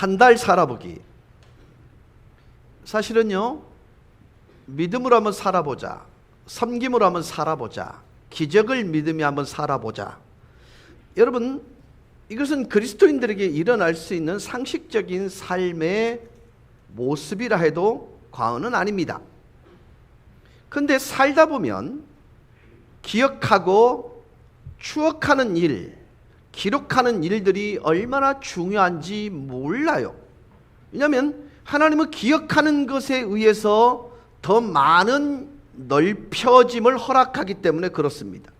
한 달 살아보기. 사실은요, 믿음으로 한번 살아보자, 섬김으로 한번 살아보자, 기적을 믿으며 한번 살아보자. 여러분, 이것은 그리스도인들에게 일어날 수 있는 상식적인 삶의 모습이라 해도 과언은 아닙니다. 그런데 살다 보면 기억하고 추억하는 일, 기록하는 일들이 얼마나 중요한지 몰라요. 왜냐하면 하나님은 기억하는 것에 의해서 더 많은 넓혀짐을 허락하기 때문에 그렇습니다.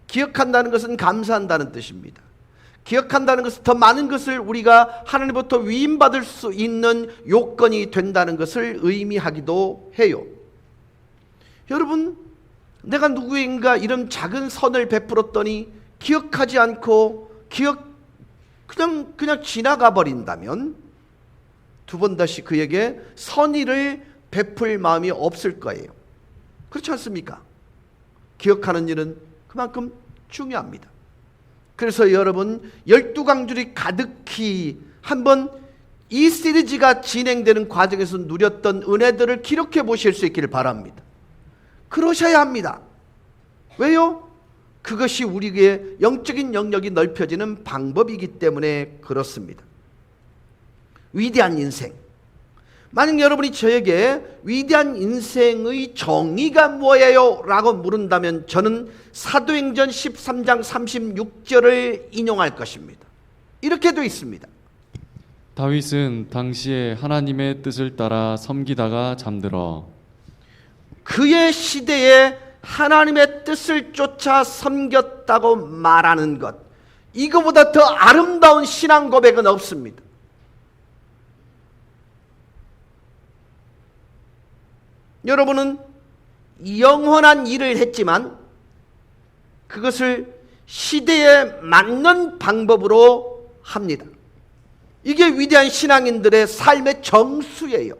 기억한다는 것은 감사한다는 뜻입니다. 기억한다는 것은 더 많은 것을 우리가 하나님부터 위임받을 수 있는 요건이 된다는 것을 의미하기도 해요. 여러분, 내가 누구인가 이런 작은 선을 베풀었더니 기억하지 않고 그냥 지나가 버린다면 두 번 다시 그에게 선의를 베풀 마음이 없을 거예요. 그렇지 않습니까? 기억하는 일은 그만큼 중요합니다. 그래서 여러분, 12강줄이 가득히 한번 이 시리즈가 진행되는 과정에서 누렸던 은혜들을 기록해 보실 수 있기를 바랍니다. 그러셔야 합니다. 왜요? 그것이 우리의 영적인 영역이 넓혀지는 방법이기 때문에 그렇습니다. 위대한 인생. 만약 여러분이 저에게 위대한 인생의 정의가 뭐예요? 라고 물은다면 저는 사도행전 13장 36절을 인용할 것입니다. 이렇게 되어 있습니다. 다윗은 당시에 하나님의 뜻을 따라 섬기다가 잠들어 그의 시대에 하나님의 뜻을 쫓아 섬겼다고 말하는 것, 이거보다 더 아름다운 신앙 고백은 없습니다. 여러분은 영원한 일을 했지만 그것을 시대에 맞는 방법으로 합니다. 이게 위대한 신앙인들의 삶의 정수예요.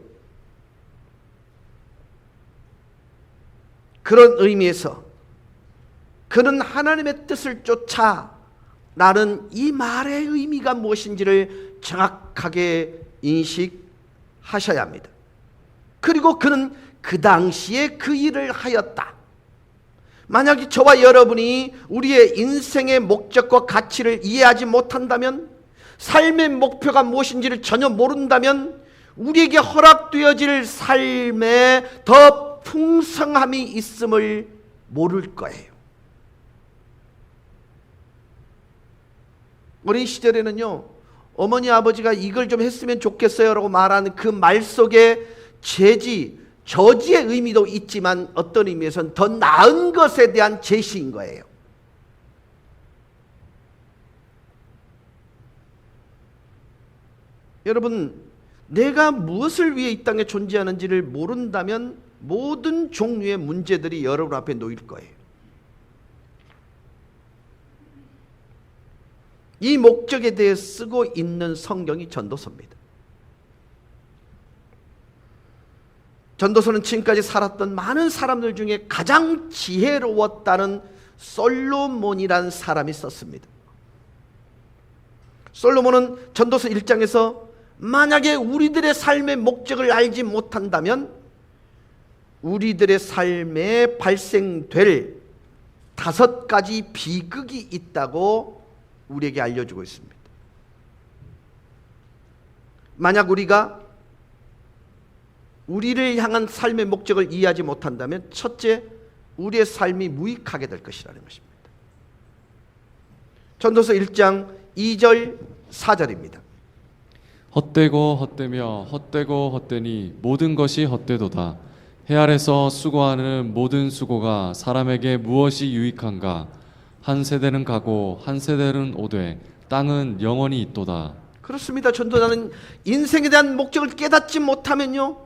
그런 의미에서 그는 하나님의 뜻을 쫓아 라는 이 말의 의미가 무엇인지를 정확하게 인식하셔야 합니다. 그리고 그는 그 당시에 그 일을 하였다. 만약에 저와 여러분이 우리의 인생의 목적과 가치를 이해하지 못한다면, 삶의 목표가 무엇인지를 전혀 모른다면 우리에게 허락되어질 삶에 더 풍성함이 있음을 모를 거예요. 어린 시절에는요, 어머니 아버지가 이걸 좀 했으면 좋겠어요 라고 말하는 그 말 속에 저지의 의미도 있지만 어떤 의미에서는 더 나은 것에 대한 제시인 거예요. 여러분, 내가 무엇을 위해 이 땅에 존재하는지를 모른다면 모든 종류의 문제들이 여러분 앞에 놓일 거예요. 이 목적에 대해 쓰고 있는 성경이 전도서입니다. 전도서는 지금까지 살았던 많은 사람들 중에 가장 지혜로웠다는 솔로몬이라는 사람이 썼습니다. 솔로몬은 전도서 1장에서 만약에 우리들의 삶의 목적을 알지 못한다면 우리들의 삶에 발생될 5가지 비극이 있다고 우리에게 알려주고 있습니다. 만약 우리가 우리를 향한 삶의 목적을 이해하지 못한다면 첫째, 우리의 삶이 무익하게 될 것이라는 것입니다. 전도서 1장 2절 4절입니다. 헛되고 헛되며 헛되고 헛되니 모든 것이 헛되도다. 해 아래서 수고하는 모든 수고가 사람에게 무엇이 유익한가? 한 세대는 가고 한 세대는 오되 땅은 영원히 있도다. 그렇습니다. 전도자는 인생에 대한 목적을 깨닫지 못하면요,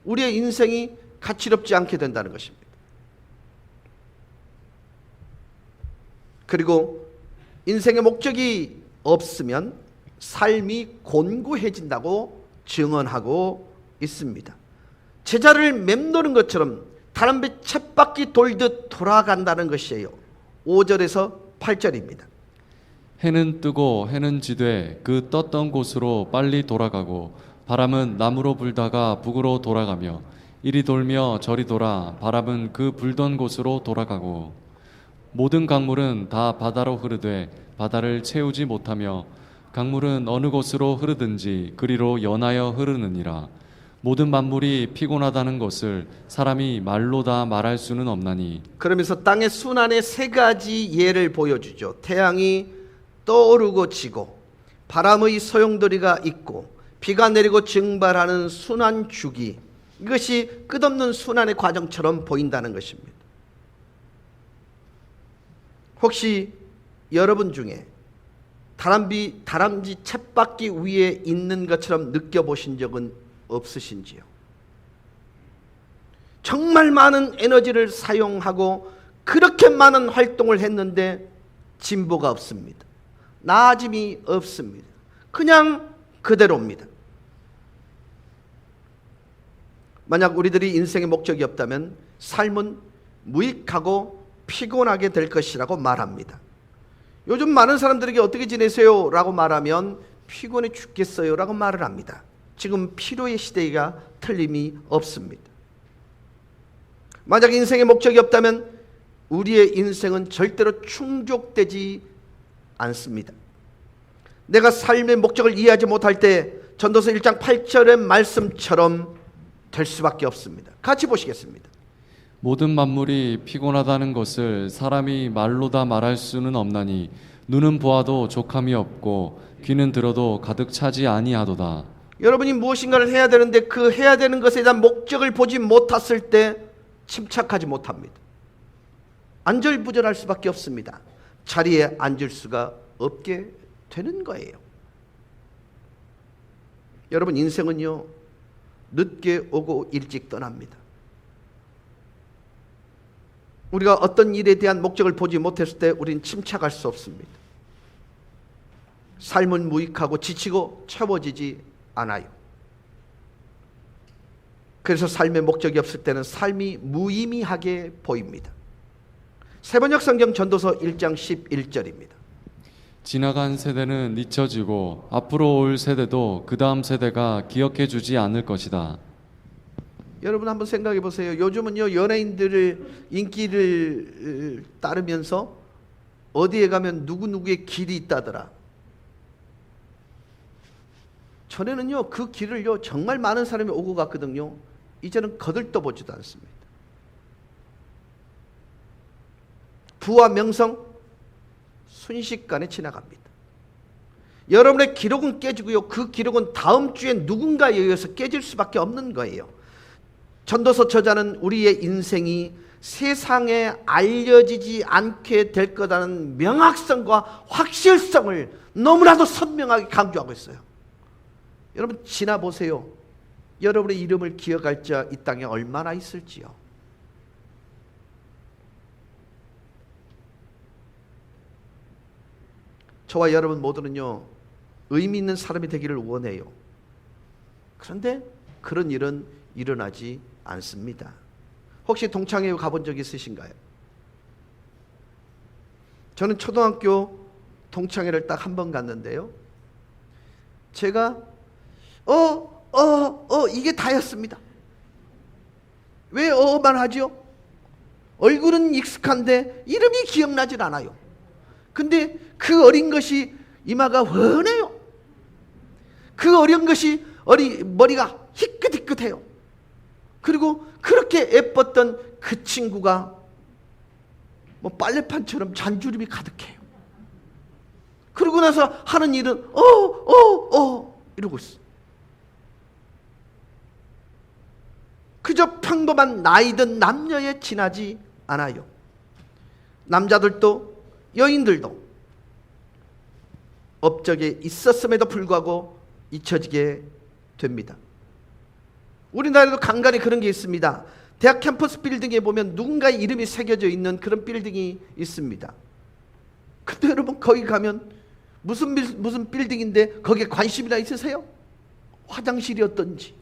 우리의 인생이 가치롭지 않게 된다는 것입니다. 그리고 인생의 목적이 없으면 삶이 곤고해진다고 증언하고 있습니다. 제자를 맴도는 것처럼 다람쥐 쳇바퀴 돌듯 돌아간다는 것이에요. 5절에서 8절입니다. 해는 뜨고 해는 지되 그 떴던 곳으로 빨리 돌아가고 바람은 남으로 불다가 북으로 돌아가며 이리 돌며 저리 돌아 바람은 그 불던 곳으로 돌아가고 모든 강물은 다 바다로 흐르되 바다를 채우지 못하며 강물은 어느 곳으로 흐르든지 그리로 연하여 흐르느니라. 모든 만물이 피곤하다는 것을 사람이 말로 다 말할 수는 없나니. 그러면서 땅의 순환의 세 가지 예를 보여주죠. 태양이 떠오르고 지고 바람의 소용돌이가 있고 비가 내리고 증발하는 순환 주기, 이것이 끝없는 순환의 과정처럼 보인다는 것입니다. 혹시 여러분 중에 다람쥐 쳇바퀴 위에 있는 것처럼 느껴보신 적은 없으신지요? 정말 많은 에너지를 사용하고 그렇게 많은 활동을 했는데 진보가 없습니다. 나아짐이 없습니다. 그냥 그대로입니다. 만약 우리들이 인생의 목적이 없다면 삶은 무익하고 피곤하게 될 것이라고 말합니다. 요즘 많은 사람들에게 어떻게 지내세요? 라고 말하면 피곤해 죽겠어요 라고 말을 합니다. 지금 필요의 시대가 틀림이 없습니다. 만약 인생의 목적이 없다면 우리의 인생은 절대로 충족되지 않습니다. 내가 삶의 목적을 이해하지 못할 때 전도서 1장 8절의 말씀처럼 될 수밖에 없습니다. 같이 보시겠습니다. 모든 만물이 피곤하다는 것을 사람이 말로 다 말할 수는 없나니 눈은 보아도 족함이 없고 귀는 들어도 가득 차지 아니하도다. 여러분이 무엇인가를 해야 되는데 그 해야 되는 것에 대한 목적을 보지 못했을 때 침착하지 못합니다. 안절부절할 수밖에 없습니다. 자리에 앉을 수가 없게 되는 거예요. 여러분, 인생은요, 늦게 오고 일찍 떠납니다. 우리가 어떤 일에 대한 목적을 보지 못했을 때 우리는 침착할 수 없습니다. 삶은 무익하고 지치고 채워지지 않아요. 그래서 삶의 목적이 없을 때는 삶이 무의미하게 보입니다. 세번역 성경 전도서 1장 11절입니다. 지나간 세대는 잊혀지고 앞으로 올 세대도 그 다음 세대가 기억해 주지 않을 것이다. 여러분 한번 생각해 보세요. 요즘은요, 연예인들을 인기를 따르면서 어디에 가면 누구누구의 길이 있다더라. 전에는요, 그 길을요 정말 많은 사람이 오고 갔거든요. 이제는 거들떠보지도 않습니다. 부와 명성 순식간에 지나갑니다. 여러분의 기록은 깨지고요, 그 기록은 다음 주에 누군가에 의해서 깨질 수밖에 없는 거예요. 전도서 저자는 우리의 인생이 세상에 알려지지 않게 될 거라는 명확성과 확실성을 너무나도 선명하게 강조하고 있어요. 여러분 지나보세요. 여러분의 이름을 기억할 자 이 땅에 얼마나 있을지요. 저와 여러분 모두는요, 의미 있는 사람이 되기를 원해요. 그런데 그런 일은 일어나지 않습니다. 혹시 동창회 가본 적 있으신가요? 저는 초등학교 동창회를 딱 한 번 갔는데요, 제가 이게 다였습니다. 왜 만 하죠? 얼굴은 익숙한데 이름이 기억나질 않아요. 근데 그 어린 것이 이마가 훤해요. 그 어린 것이 머리가 희끗희끗해요. 그리고 그렇게 예뻤던 그 친구가 뭐 빨래판처럼 잔주름이 가득해요. 그러고 나서 하는 일은 이러고 있어. 그저 평범한 나이든 남녀에 지나지 않아요. 남자들도 여인들도 업적에 있었음에도 불구하고 잊혀지게 됩니다. 우리나라에도 간간히 그런 게 있습니다. 대학 캠퍼스 빌딩에 보면 누군가의 이름이 새겨져 있는 그런 빌딩이 있습니다. 근데 여러분 거기 가면 무슨 빌딩인데 거기에 관심이나 있으세요? 화장실이 어떤지,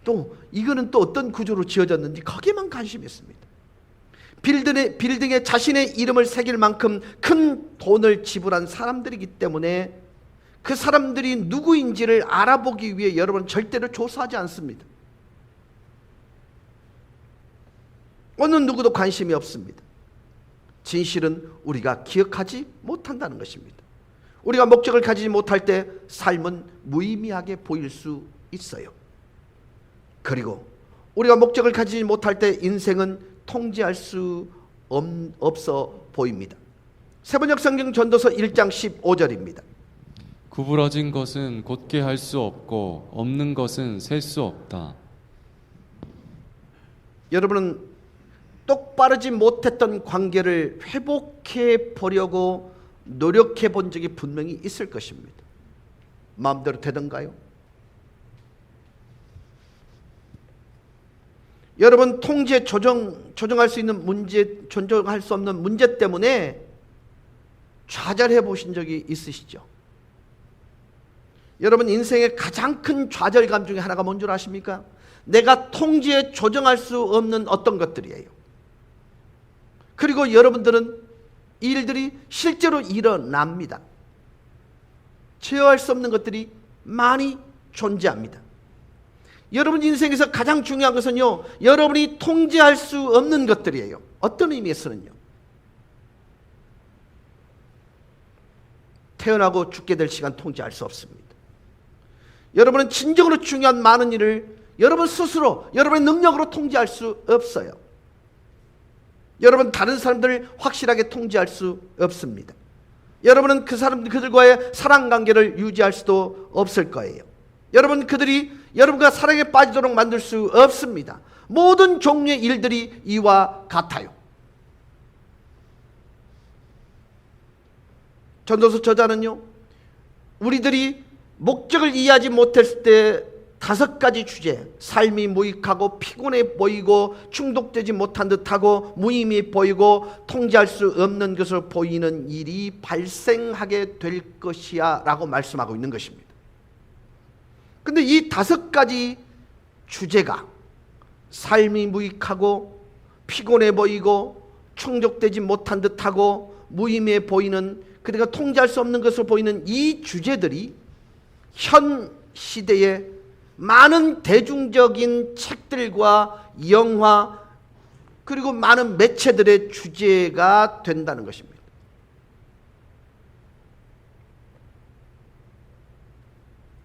또 이거는 또 어떤 구조로 지어졌는지 거기에만 관심이 있습니다. 빌딩에 자신의 이름을 새길 만큼 큰 돈을 지불한 사람들이기 때문에 그 사람들이 누구인지를 알아보기 위해 여러분 절대로 조사하지 않습니다. 어느 누구도 관심이 없습니다. 진실은 우리가 기억하지 못한다는 것입니다. 우리가 목적을 가지지 못할 때 삶은 무의미하게 보일 수 있어요. 그리고 우리가 목적을 가지지 못할 때 인생은 통제할 수 없어 보입니다. 세번역 성경 전도서 1장 15절입니다. 구부러진 것은 곧게 할 수 없고 없는 것은 셀 수 없다. 여러분은 똑바르지 못했던 관계를 회복해 보려고 노력해 본 적이 분명히 있을 것입니다. 마음대로 되던가요? 여러분 통제 조정할 수 있는 문제, 조정할 수 없는 문제 때문에 좌절해 보신 적이 있으시죠? 여러분 인생의 가장 큰 좌절감 중에 하나가 뭔 줄 아십니까? 내가 통제 조정할 수 없는 어떤 것들이에요. 그리고 여러분들은 이 일들이 실제로 일어납니다. 제어할 수 없는 것들이 많이 존재합니다. 여러분 인생에서 가장 중요한 것은요, 여러분이 통제할 수 없는 것들이에요. 어떤 의미에서는요, 태어나고 죽게 될 시간 통제할 수 없습니다. 여러분은 진정으로 중요한 많은 일을 여러분 스스로 여러분의 능력으로 통제할 수 없어요. 여러분 다른 사람들을 확실하게 통제할 수 없습니다. 여러분은 그들과의 사랑관계를 유지할 수도 없을 거예요. 여러분 그들이 여러분과 사랑에 빠지도록 만들 수 없습니다. 모든 종류의 일들이 이와 같아요. 전도서 저자는요, 우리들이 목적을 이해하지 못했을 때 5가지 주제, 삶이 무익하고 피곤해 보이고 충족되지 못한 듯하고 무의미해 보이고 통제할 수 없는 것으로 보이는 일이 발생하게 될 것이야 라고 말씀하고 있는 것입니다. 근데 이 5가지 주제가 삶이 무익하고 피곤해 보이고 충족되지 못한 듯하고 무의미해 보이는, 그러니까 통제할 수 없는 것으로 보이는 이 주제들이 현 시대에 많은 대중적인 책들과 영화 그리고 많은 매체들의 주제가 된다는 것입니다.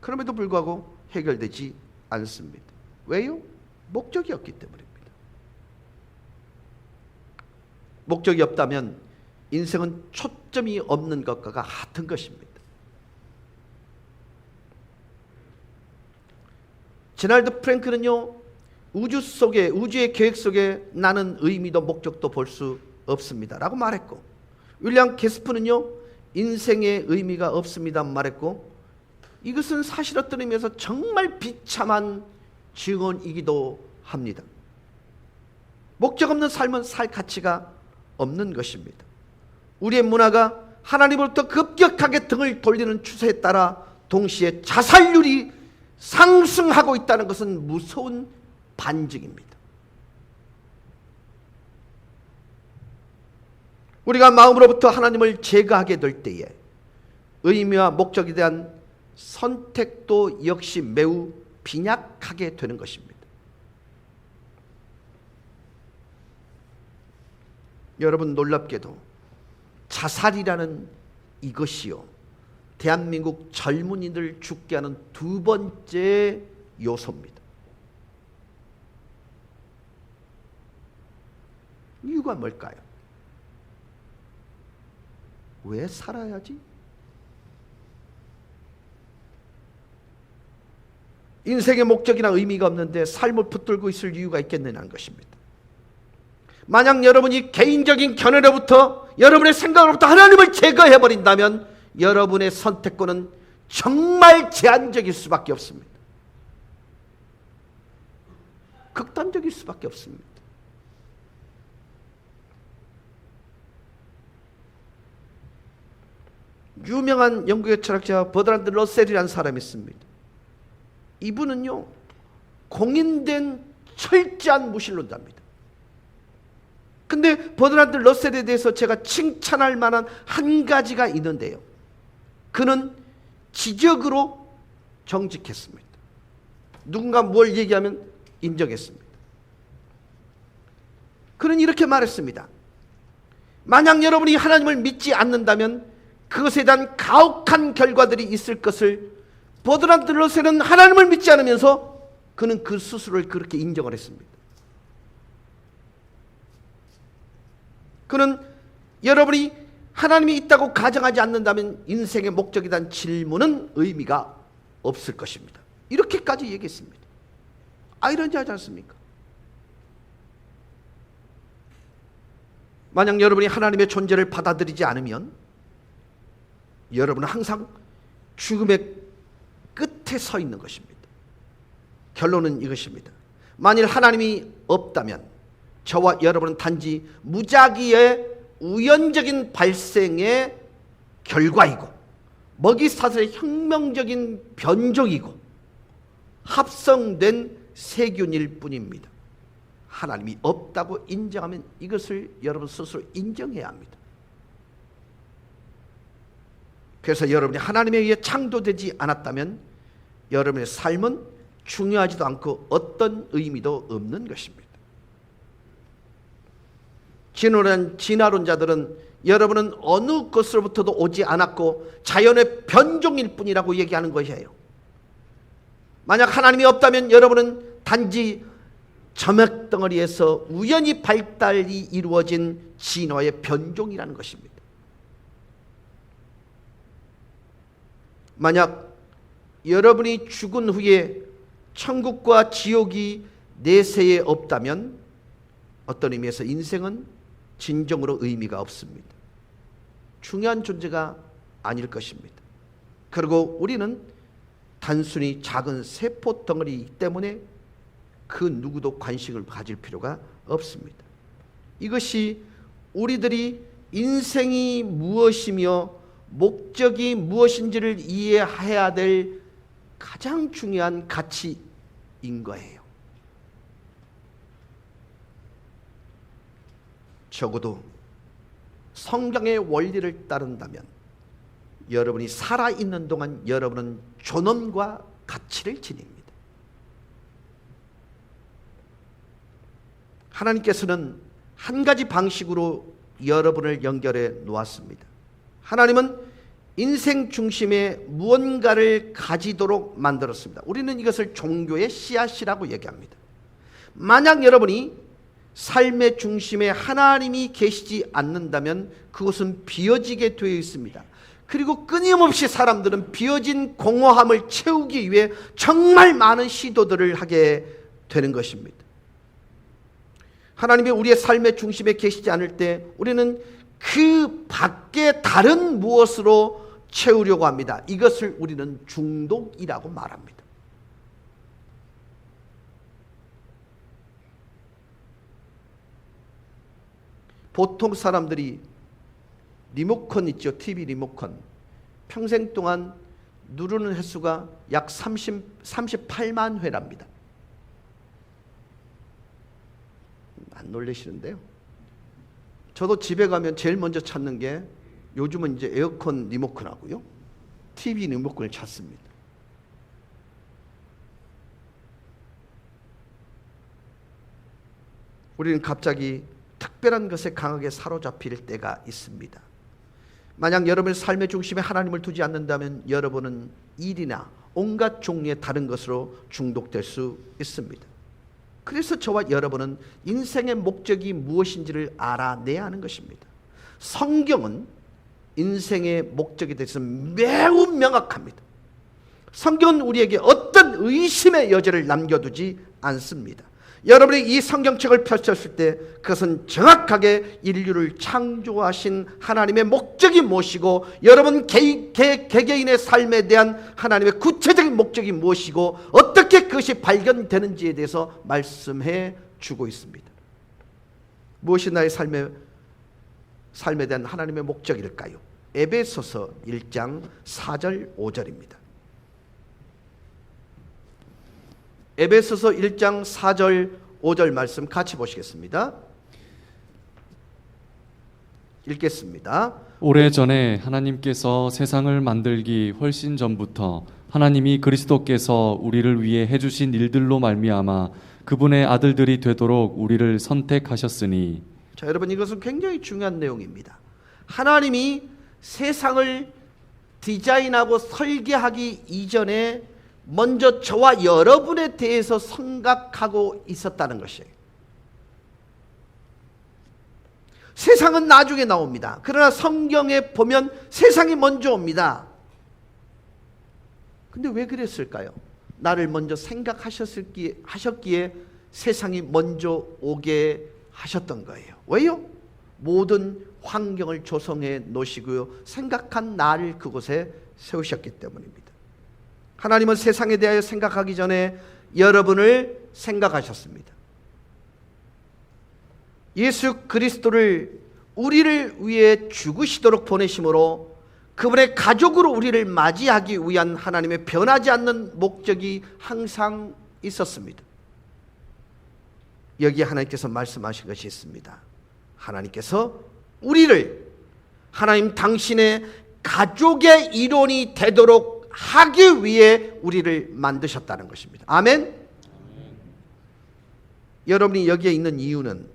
그럼에도 불구하고 해결되지 않습니다. 왜요? 목적이 없기 때문입니다. 목적이 없다면 인생은 초점이 없는 것과 같은 것입니다. 제널드 프랭크는요, 우주의 계획 속에 나는 의미도 목적도 볼 수 없습니다 라고 말했고, 윌리엄 게스프는요, 인생의 의미가 없습니다 말했고, 이것은 사실 어떤 의미에서 정말 비참한 증언이기도 합니다. 목적 없는 삶은 살 가치가 없는 것입니다. 우리의 문화가 하나님으로부터 급격하게 등을 돌리는 추세에 따라 동시에 자살률이 상승하고 있다는 것은 무서운 반증입니다. 우리가 마음으로부터 하나님을 제거하게 될 때에 의미와 목적에 대한 선택도 역시 매우 빈약하게 되는 것입니다. 여러분 놀랍게도 자살이라는 이것이요, 대한민국 젊은이들 죽게 하는 2번째 요소입니다. 이유가 뭘까요? 왜 살아야지? 인생의 목적이나 의미가 없는데 삶을 붙들고 있을 이유가 있겠느냐는 것입니다. 만약 여러분이 개인적인 견해로부터, 여러분의 생각으로부터 하나님을 제거해버린다면 여러분의 선택권은 정말 제한적일 수밖에 없습니다. 극단적일 수밖에 없습니다. 유명한 영국의 철학자 버드란드 러셀이라는 사람이 있습니다. 이분은요, 공인된 철저한 무신론자입니다. 근데 버드란드 러셀에 대해서 제가 칭찬할 만한 한 가지가 있는데요. 그는 지적으로 정직했습니다. 누군가 뭘 얘기하면 인정했습니다. 그는 이렇게 말했습니다. 만약 여러분이 하나님을 믿지 않는다면 그것에 대한 가혹한 결과들이 있을 것을 버드란드 러셀은 하나님을 믿지 않으면서 그는 그 스스로를 그렇게 인정을 했습니다. 그는 여러분이 하나님이 있다고 가정하지 않는다면 인생의 목적에 대한 질문은 의미가 없을 것입니다. 이렇게까지 얘기했습니다. 아이러니하지 않습니까? 만약 여러분이 하나님의 존재를 받아들이지 않으면 여러분은 항상 죽음의 끝에 서 있는 것입니다. 결론은 이것입니다. 만일 하나님이 없다면 저와 여러분은 단지 무작위의 우연적인 발생의 결과이고 먹이사슬의 혁명적인 변종이고 합성된 세균일 뿐입니다. 하나님이 없다고 인정하면 이것을 여러분 스스로 인정해야 합니다. 그래서 여러분이 하나님에 의해 창조되지 않았다면 여러분의 삶은 중요하지도 않고 어떤 의미도 없는 것입니다. 진화론자들은 여러분은 어느 것으로부터도 오지 않았고 자연의 변종일 뿐이라고 얘기하는 것이에요. 만약 하나님이 없다면 여러분은 단지 점액덩어리에서 우연히 발달이 이루어진 진화의 변종이라는 것입니다. 만약 여러분이 죽은 후에 천국과 지옥이 내세에 없다면 어떤 의미에서 인생은 진정으로 의미가 없습니다. 중요한 존재가 아닐 것입니다. 그리고 우리는 단순히 작은 세포 덩어리이기 때문에 그 누구도 관심을 가질 필요가 없습니다. 이것이 우리들이 인생이 무엇이며 목적이 무엇인지를 이해해야 될 가장 중요한 가치인 거예요. 적어도 성경의 원리를 따른다면 여러분이 살아있는 동안 여러분은 존엄과 가치를 지닙니다. 하나님께서는 한 가지 방식으로 여러분을 연결해 놓았습니다. 하나님은 인생 중심에 무언가를 가지도록 만들었습니다. 우리는 이것을 종교의 씨앗이라고 얘기합니다. 만약 여러분이 삶의 중심에 하나님이 계시지 않는다면 그것은 비어지게 되어 있습니다. 그리고 끊임없이 사람들은 비어진 공허함을 채우기 위해 정말 많은 시도들을 하게 되는 것입니다. 하나님이 우리의 삶의 중심에 계시지 않을 때 우리는 그 밖에 다른 무엇으로 채우려고 합니다. 이것을 우리는 중독이라고 말합니다. 보통 사람들이 리모컨 있죠. TV 리모컨. 평생 동안 누르는 횟수가 약 38만 회랍니다. 안 놀라시는데요. 저도 집에 가면 제일 먼저 찾는 게 요즘은 이제 에어컨 리모컨하고요. TV 리모컨을 찾습니다. 우리는 갑자기 특별한 것에 강하게 사로잡힐 때가 있습니다. 만약 여러분의 삶의 중심에 하나님을 두지 않는다면 여러분은 일이나 온갖 종류의 다른 것으로 중독될 수 있습니다. 그래서 저와 여러분은 인생의 목적이 무엇인지를 알아내야 하는 것입니다. 성경은 인생의 목적에 대해서 매우 명확합니다. 성경은 우리에게 어떤 의심의 여지를 남겨두지 않습니다. 여러분이 이 성경책을 펼쳤을 때 그것은 정확하게 인류를 창조하신 하나님의 목적이 무엇이고 여러분 개개인의 삶에 대한 하나님의 구체적인 목적이 무엇이고 어떻게 그것이 발견되는지에 대해서 말씀해 주고 있습니다. 무엇이 나의 삶에 대한 하나님의 목적일까요? 에베소서 1장 4절 5절입니다. 에베소서 1장 4절 5절 말씀 같이 보시겠습니다. 읽겠습니다. 오래전에 하나님께서 세상을 만들기 훨씬 전부터 하나님이 그리스도께서 우리를 위해 해주신 일들로 말미암아 그분의 아들들이 되도록 우리를 선택하셨으니. 자, 여러분, 이것은 굉장히 중요한 내용입니다. 하나님이 세상을 디자인하고 설계하기 이전에 먼저 저와 여러분에 대해서 생각하고 있었다는 것이에요. 세상은 나중에 나옵니다. 그러나 성경에 보면 세상이 먼저 옵니다. 근데 왜 그랬을까요? 나를 먼저 생각하셨기에 세상이 먼저 오게 하셨던 거예요. 왜요? 모든 환경을 조성해 놓으시고요, 생각한 나를 그곳에 세우셨기 때문입니다. 하나님은 세상에 대하여 생각하기 전에 여러분을 생각하셨습니다. 예수 그리스도를 우리를 위해 죽으시도록 보내심으로 그분의 가족으로 우리를 맞이하기 위한 하나님의 변하지 않는 목적이 항상 있었습니다. 여기에 하나님께서 말씀하신 것이 있습니다. 하나님께서 우리를 하나님 당신의 가족의 일원이 되도록 하기 위해 우리를 만드셨다는 것입니다. 아멘? 여러분이 여기에 있는 이유는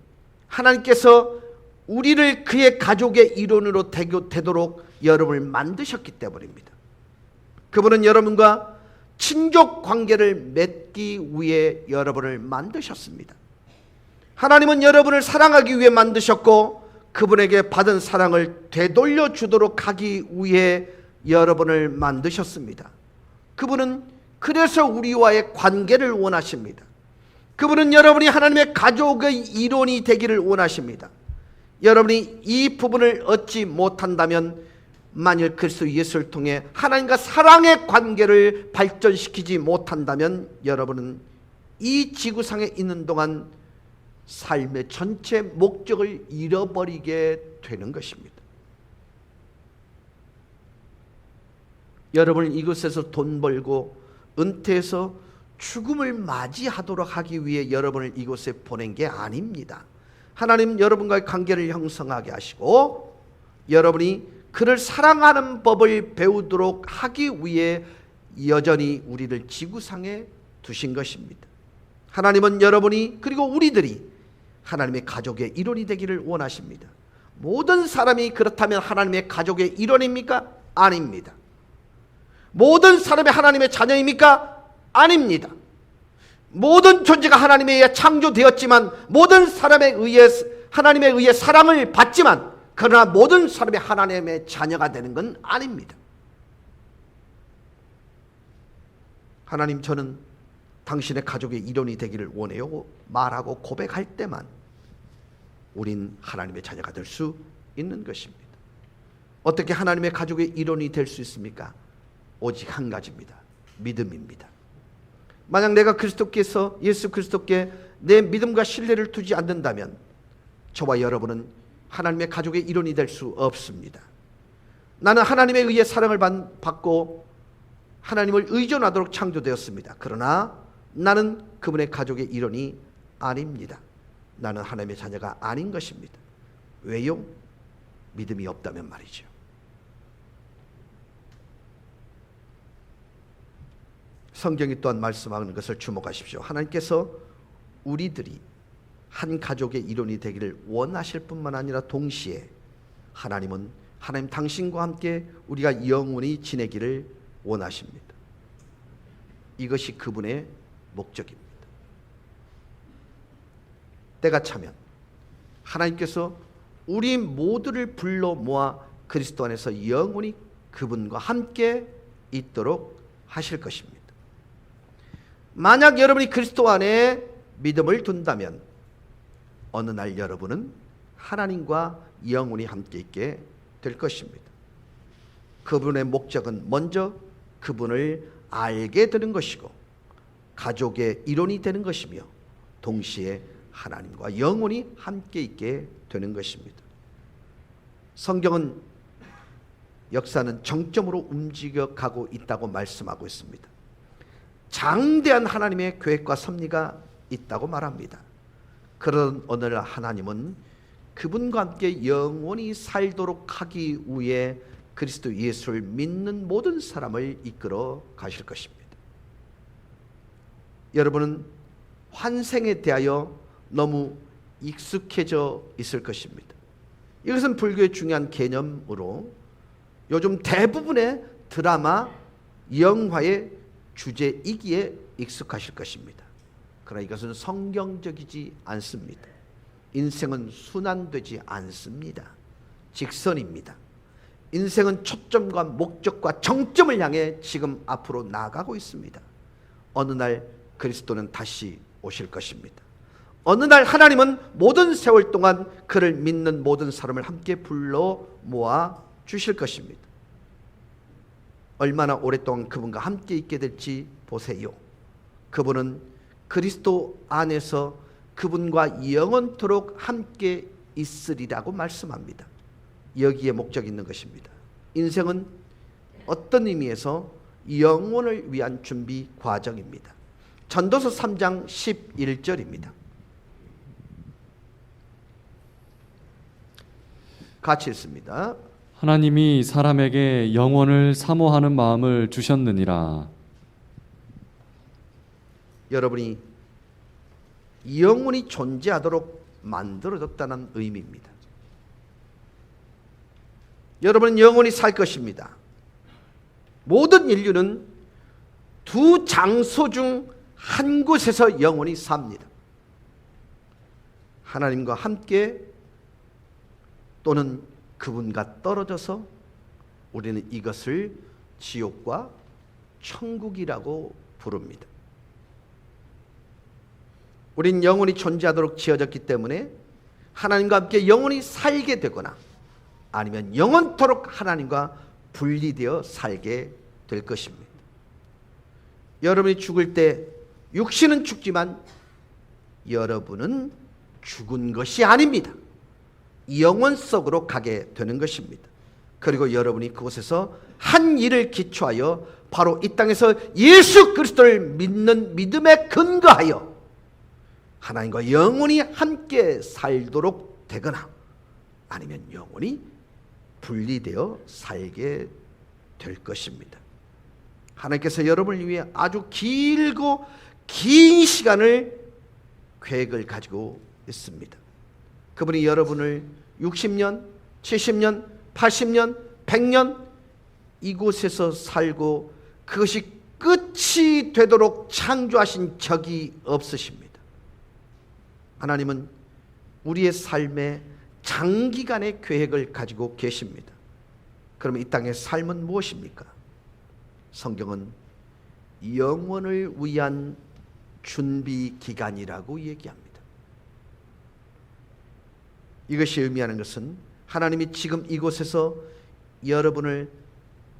하나님께서 우리를 그의 가족의 일원으로 되도록 여러분을 만드셨기 때문입니다. 그분은 여러분과 친족 관계를 맺기 위해 여러분을 만드셨습니다. 하나님은 여러분을 사랑하기 위해 만드셨고 그분에게 받은 사랑을 되돌려 주도록 하기 위해 여러분을 만드셨습니다. 그분은 그래서 우리와의 관계를 원하십니다. 그분은 여러분이 하나님의 가족의 일원이 되기를 원하십니다. 여러분이 이 부분을 얻지 못한다면 만일 그리스도 예수를 통해 하나님과 사랑의 관계를 발전시키지 못한다면 여러분은 이 지구상에 있는 동안 삶의 전체 목적을 잃어버리게 되는 것입니다. 여러분은 이곳에서 돈 벌고 은퇴해서 죽음을 맞이하도록 하기 위해 여러분을 이곳에 보낸 게 아닙니다. 하나님 여러분과의 관계를 형성하게 하시고 여러분이 그를 사랑하는 법을 배우도록 하기 위해 여전히 우리를 지구상에 두신 것입니다. 하나님은 여러분이 그리고 우리들이 하나님의 가족의 일원이 되기를 원하십니다. 모든 사람이 그렇다면 하나님의 가족의 일원입니까? 아닙니다. 모든 사람이 하나님의 자녀입니까? 아닙니다. 모든 존재가 하나님에 의해 창조되었지만 모든 사람에 의해 하나님에 의해 사랑을 받지만 그러나 모든 사람이 하나님의 자녀가 되는 건 아닙니다. 하나님, 저는 당신의 가족의 일원이 되기를 원해요 말하고 고백할 때만 우린 하나님의 자녀가 될 수 있는 것입니다. 어떻게 하나님의 가족의 일원이 될 수 있습니까? 오직 한 가지입니다. 믿음입니다. 만약 내가 예수 그리스도께 내 믿음과 신뢰를 두지 않는다면 저와 여러분은 하나님의 가족의 일원이 될 수 없습니다. 나는 하나님에 의해 사랑을 받고 하나님을 의존하도록 창조되었습니다. 그러나 나는 그분의 가족의 일원이 아닙니다. 나는 하나님의 자녀가 아닌 것입니다. 왜요? 믿음이 없다면 말이죠. 성경이 또한 말씀하는 것을 주목하십시오. 하나님께서 우리들이 한 가족의 일원이 되기를 원하실 뿐만 아니라 동시에 하나님 당신과 함께 우리가 영원히 지내기를 원하십니다. 이것이 그분의 목적입니다. 때가 차면 하나님께서 우리 모두를 불러 모아 그리스도 안에서 영원히 그분과 함께 있도록 하실 것입니다. 만약 여러분이 그리스도 안에 믿음을 둔다면 어느 날 여러분은 하나님과 영원히 함께 있게 될 것입니다. 그분의 목적은 먼저 그분을 알게 되는 것이고 가족의 일원이 되는 것이며 동시에 하나님과 영원히 함께 있게 되는 것입니다. 성경은 역사는 정점으로 움직여가고 있다고 말씀하고 있습니다. 장대한 하나님의 계획과 섭리가 있다고 말합니다. 그런 어느 날 하나님은 그분과 함께 영원히 살도록 하기 위해 그리스도 예수를 믿는 모든 사람을 이끌어 가실 것입니다. 여러분은 환생에 대하여 너무 익숙해져 있을 것입니다. 이것은 불교의 중요한 개념으로 요즘 대부분의 드라마, 영화의 주제이기에 익숙하실 것입니다. 그러나 이것은 성경적이지 않습니다. 인생은 순환되지 않습니다. 직선입니다. 인생은 초점과 목적과 정점을 향해 지금 앞으로 나아가고 있습니다. 어느 날 그리스도는 다시 오실 것입니다. 어느 날 하나님은 모든 세월 동안 그를 믿는 모든 사람을 함께 불러 모아 주실 것입니다. 얼마나 오랫동안 그분과 함께 있게 될지 보세요. 그분은 그리스도 안에서 그분과 영원토록 함께 있으리라고 말씀합니다. 여기에 목적이 있는 것입니다. 인생은 어떤 의미에서 영혼을 위한 준비 과정입니다. 전도서 3장 11절입니다. 같이 읽습니다. 하나님이 사람에게 영원을 사모하는 마음을 주셨느니라. 여러분이 영원히 존재하도록 만들어졌다는 의미입니다. 여러분은 영원히 살 것입니다. 모든 인류는 두 장소 중 한 곳에서 영원히 삽니다. 하나님과 함께 또는 그분과 떨어져서 우리는 이것을 지옥과 천국이라고 부릅니다. 우린 영원히 존재하도록 지어졌기 때문에 하나님과 함께 영원히 살게 되거나 아니면 영원토록 하나님과 분리되어 살게 될 것입니다. 여러분이 죽을 때 육신은 죽지만 여러분은 죽은 것이 아닙니다. 영원 속으로 가게 되는 것입니다. 그리고 여러분이 그곳에서 한 일을 기초하여 바로 이 땅에서 예수 그리스도를 믿는 믿음에 근거하여 하나님과 영원히 함께 살도록 되거나 아니면 영원히 분리되어 살게 될 것입니다. 하나님께서 여러분을 위해 아주 길고 긴 시간을 계획을 가지고 있습니다. 그분이 여러분을 60년, 70년, 80년, 100년 이곳에서 살고 그것이 끝이 되도록 창조하신 적이 없으십니다. 하나님은 우리의 삶에 장기간의 계획을 가지고 계십니다. 그러면 이 땅의 삶은 무엇입니까? 성경은 영원을 위한 준비 기간이라고 얘기합니다. 이것이 의미하는 것은 하나님이 지금 이곳에서 여러분을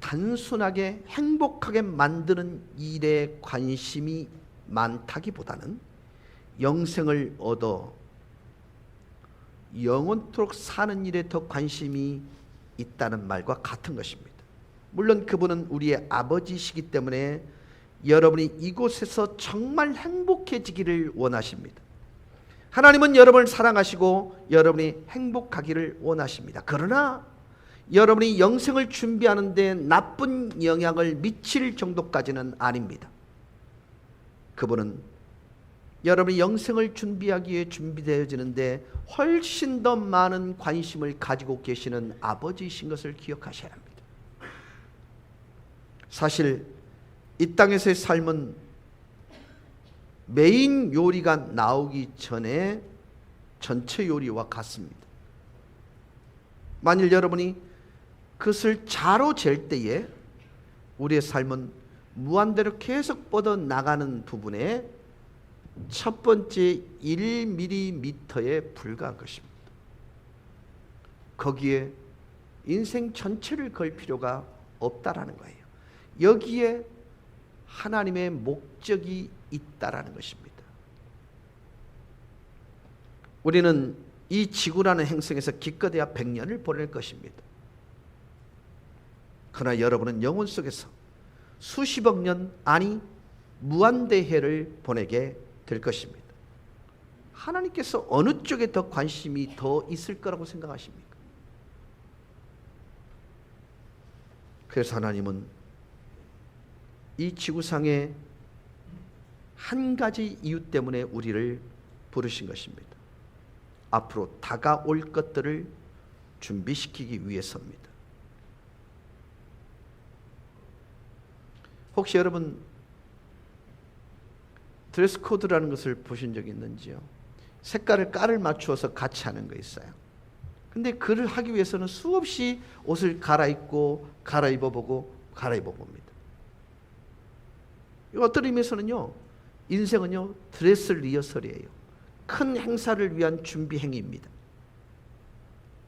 단순하게 행복하게 만드는 일에 관심이 많다기보다는 영생을 얻어 영원토록 사는 일에 더 관심이 있다는 말과 같은 것입니다. 물론 그분은 우리의 아버지시기 때문에 여러분이 이곳에서 정말 행복해지기를 원하십니다. 하나님은 여러분을 사랑하시고 여러분이 행복하기를 원하십니다. 그러나 여러분이 영생을 준비하는 데 나쁜 영향을 미칠 정도까지는 아닙니다. 그분은 여러분이 영생을 준비하기 위해 준비되어지는데 훨씬 더 많은 관심을 가지고 계시는 아버지이신 것을 기억하셔야 합니다. 사실 이 땅에서의 삶은 메인 요리가 나오기 전에 전체 요리와 같습니다. 만일 여러분이 그것을 자로 잴 때에 우리의 삶은 무한대로 계속 뻗어나가는 부분에 첫 번째 1mm에 불과한 것입니다. 거기에 인생 전체를 걸 필요가 없다라는 거예요. 여기에 하나님의 목적이 있다라는 것입니다. 우리는 이 지구라는 행성에서 기껏해야 100년을 보낼 것입니다. 그러나 여러분은 영혼 속에서 수십억 년, 아니 무한대해를 보내게 될 것입니다. 하나님께서 어느 쪽에 더 관심이 더 있을 거라고 생각하십니까? 그래서 하나님은 이 지구상에 한 가지 이유 때문에 우리를 부르신 것입니다. 앞으로 다가올 것들을 준비시키기 위해서입니다. 혹시 여러분 드레스 코드라는 것을 보신 적이 있는지요? 색깔을 깔을 맞추어서 같이 하는 거 있어요. 근데 그를 하기 위해서는 수없이 옷을 갈아입어보고 갈아입어봅니다. 어떤 의미에서는요, 인생은요 드레스 리허설이에요. 큰 행사를 위한 준비 행위입니다.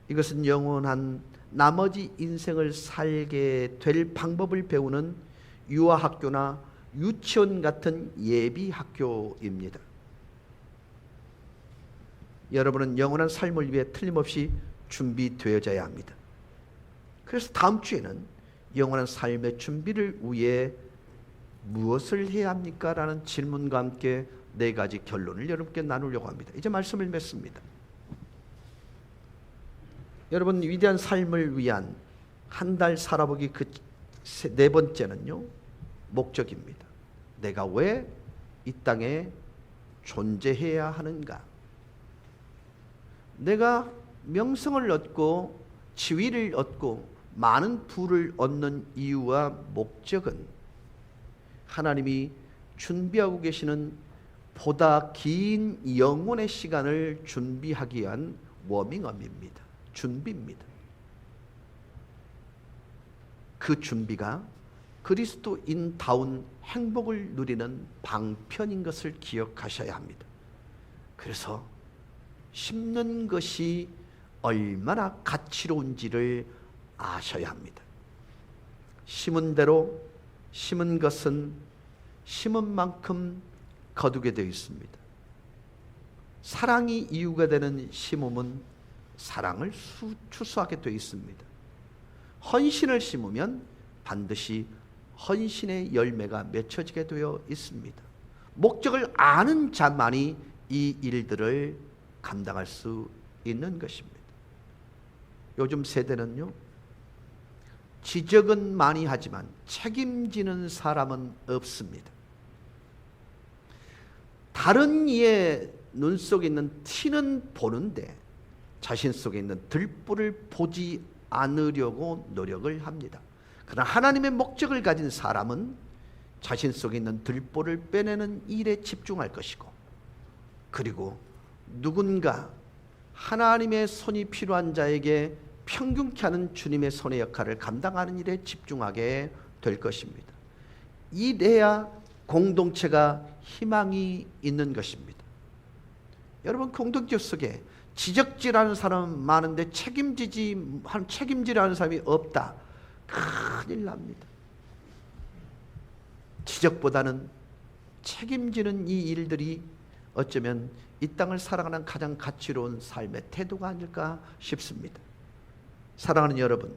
이것은 영원한 나머지 인생을 살게 될 방법을 배우는 유아학교나 유치원 같은 예비 학교입니다. 여러분은 영원한 삶을 위해 틀림없이 준비되어져야 합니다. 그래서 다음 주에는 영원한 삶의 준비를 위해 무엇을 해야 합니까? 라는 질문과 함께 4가지 결론을 여러분께 나누려고 합니다. 이제 말씀을 맺습니다. 여러분, 위대한 삶을 위한 한 달 살아보기 그 4번째는요, 목적입니다. 내가 왜 이 땅에 존재해야 하는가? 내가 명성을 얻고 지위를 얻고 많은 부를 얻는 이유와 목적은 하나님이 준비하고 계시는 보다 긴 영혼의 시간을 준비하기 위한 워밍업입니다. 준비입니다. 그 준비가 그리스도인다운 행복을 누리는 방편인 것을 기억하셔야 합니다. 그래서 심는 것이 얼마나 가치로운지를 아셔야 합니다. 심은 대로 심은 것은 심은 만큼 거두게 되어 있습니다. 사랑이 이유가 되는 심음은 사랑을 추수하게 되어 있습니다. 헌신을 심으면 반드시 헌신의 열매가 맺혀지게 되어 있습니다. 목적을 아는 자만이 이 일들을 감당할 수 있는 것입니다. 요즘 세대는요, 지적은 많이 하지만 책임지는 사람은 없습니다. 다른 이의 눈 속에 있는 티는 보는데 자신 속에 있는 들불을 보지 않으려고 노력을 합니다. 그러나 하나님의 목적을 가진 사람은 자신 속에 있는 들불을 빼내는 일에 집중할 것이고, 그리고 누군가 하나님의 손이 필요한 자에게 평균케 하는 주님의 손의 역할을 감당하는 일에 집중하게 될 것입니다. 이래야 공동체가 희망이 있는 것입니다. 여러분, 공동체 속에 지적질하는 사람은 많은데 책임질하는 사람이 없다. 큰일 납니다. 지적보다는 책임지는 이 일들이 어쩌면 이 땅을 살아가는 가장 가치로운 삶의 태도가 아닐까 싶습니다. 사랑하는 여러분,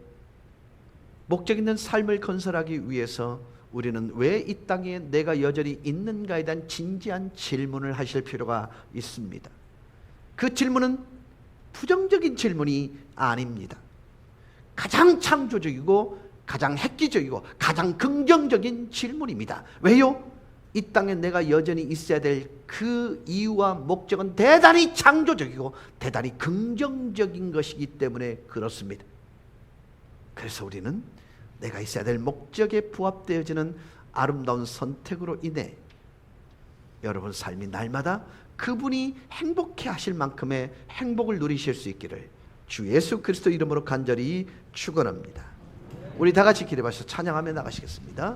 목적 있는 삶을 건설하기 위해서 우리는 왜 이 땅에 내가 여전히 있는가에 대한 진지한 질문을 하실 필요가 있습니다. 그 질문은 부정적인 질문이 아닙니다. 가장 창조적이고 가장 획기적이고 가장 긍정적인 질문입니다. 왜요? 이 땅에 내가 여전히 있어야 될 그 이유와 목적은 대단히 창조적이고 대단히 긍정적인 것이기 때문에 그렇습니다. 그래서 우리는 내가 있어야 될 목적에 부합되어지는 아름다운 선택으로 인해 여러분 삶이 날마다 그분이 행복해 하실 만큼의 행복을 누리실 수 있기를 주 예수 그리스도 이름으로 간절히 축원합니다. 우리 다 같이 기립하셔서 찬양하며 나가시겠습니다.